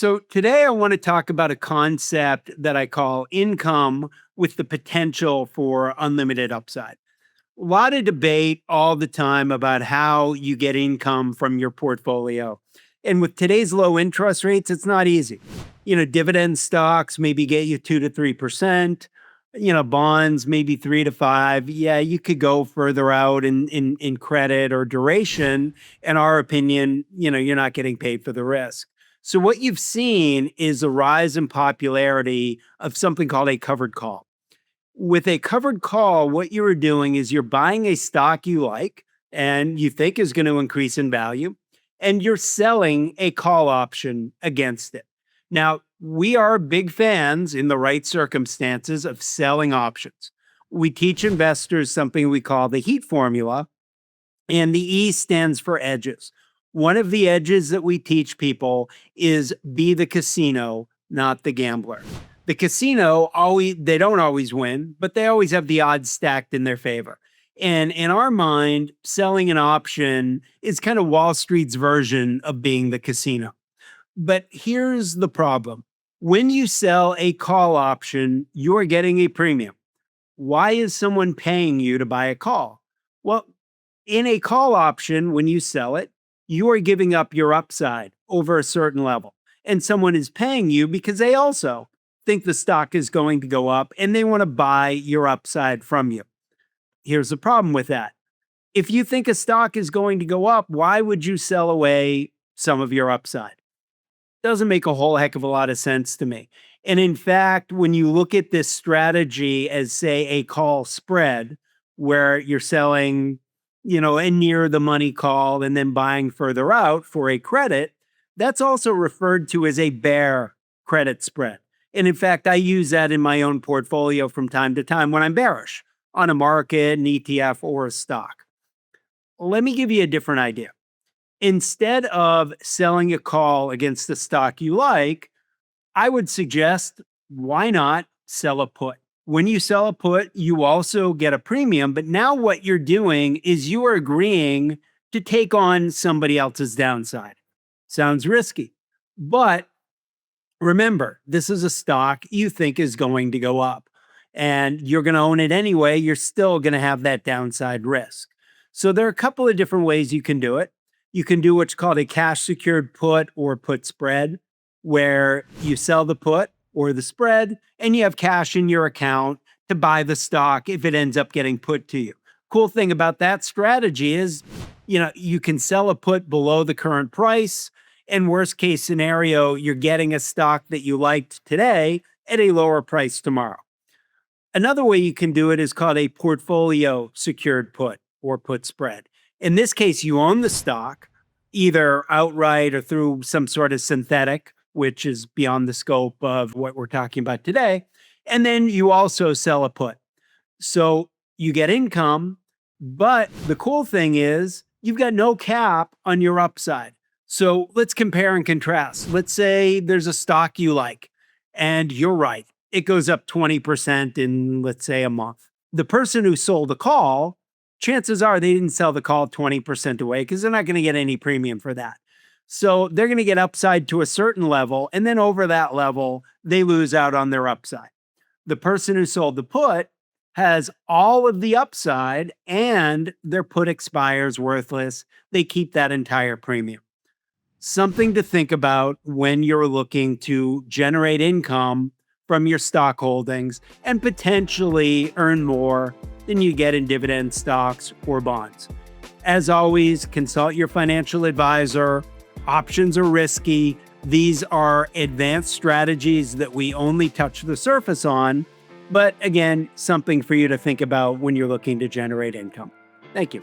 So, today I want to talk about a concept that I call income with the potential for unlimited upside. A lot of debate all the time about how you get income from your portfolio. And with today's low interest rates, it's not easy. Dividend stocks maybe get you 2 to 3%, bonds maybe 3 to 5. Yeah, you could go further out in credit or duration. In our opinion, you're not getting paid for the risk. So what you've seen is a rise in popularity of something called a covered call. With a covered call, what you are doing is you're buying a stock you like and you think is going to increase in value, and you're selling a call option against it. Now, we are big fans in the right circumstances of selling options. We teach investors something we call the heat formula, and the E stands for edges. One of the edges that we teach people is be the casino, not the gambler. The casino always they don't always win, but they always have the odds stacked in their favor. And in our mind, selling an option is kind of Wall Street's version of being the casino. But here's the problem. When you sell a call option, you're getting a premium. Why is someone paying you to buy a call? Well, in a call option, when you sell it, you are giving up your upside over a certain level. And someone is paying you because they also think the stock is going to go up and they want to buy your upside from you. Here's the problem with that. If you think a stock is going to go up, why would you sell away some of your upside? Doesn't make a whole heck of a lot of sense to me. And in fact, when you look at this strategy as, say, a call spread, where you're selling, a near the money call and then buying further out for a credit, that's also referred to as a bear credit spread. And in fact, I use that in my own portfolio from time to time when I'm bearish on a market, an ETF, or a stock. Let me give you a different idea. Instead of selling a call against the stock you like, I would suggest why not sell a put? When you sell a put, you also get a premium. But now what you're doing is you are agreeing to take on somebody else's downside. Sounds risky. But remember, this is a stock you think is going to go up and you're going to own it anyway. You're still going to have that downside risk. So there are a couple of different ways you can do it. You can do what's called a cash secured put or put spread, where you sell the put or the spread and you have cash in your account to buy the stock if it ends up getting put to you. Cool thing about that strategy is, you can sell a put below the current price. And worst case scenario, you're getting a stock that you liked today at a lower price tomorrow. Another way you can do it is called a portfolio secured put or put spread. In this case, you own the stock either outright or through some sort of synthetic, which is beyond the scope of what we're talking about today. And then you also sell a put. So you get income, but the cool thing is you've got no cap on your upside. So let's compare and contrast. Let's say there's a stock you like, and you're right. It goes up 20% in, let's say, a month. The person who sold the call, chances are they didn't sell the call 20% away because they're not going to get any premium for that. So they're going to get upside to a certain level, and then over that level, they lose out on their upside. The person who sold the put has all of the upside, and their put expires worthless. They keep that entire premium. Something to think about when you're looking to generate income from your stock holdings and potentially earn more than you get in dividend stocks or bonds. As always, consult your financial advisor. Options are risky. These are advanced strategies that we only touch the surface on. But again, something for you to think about when you're looking to generate income. Thank you.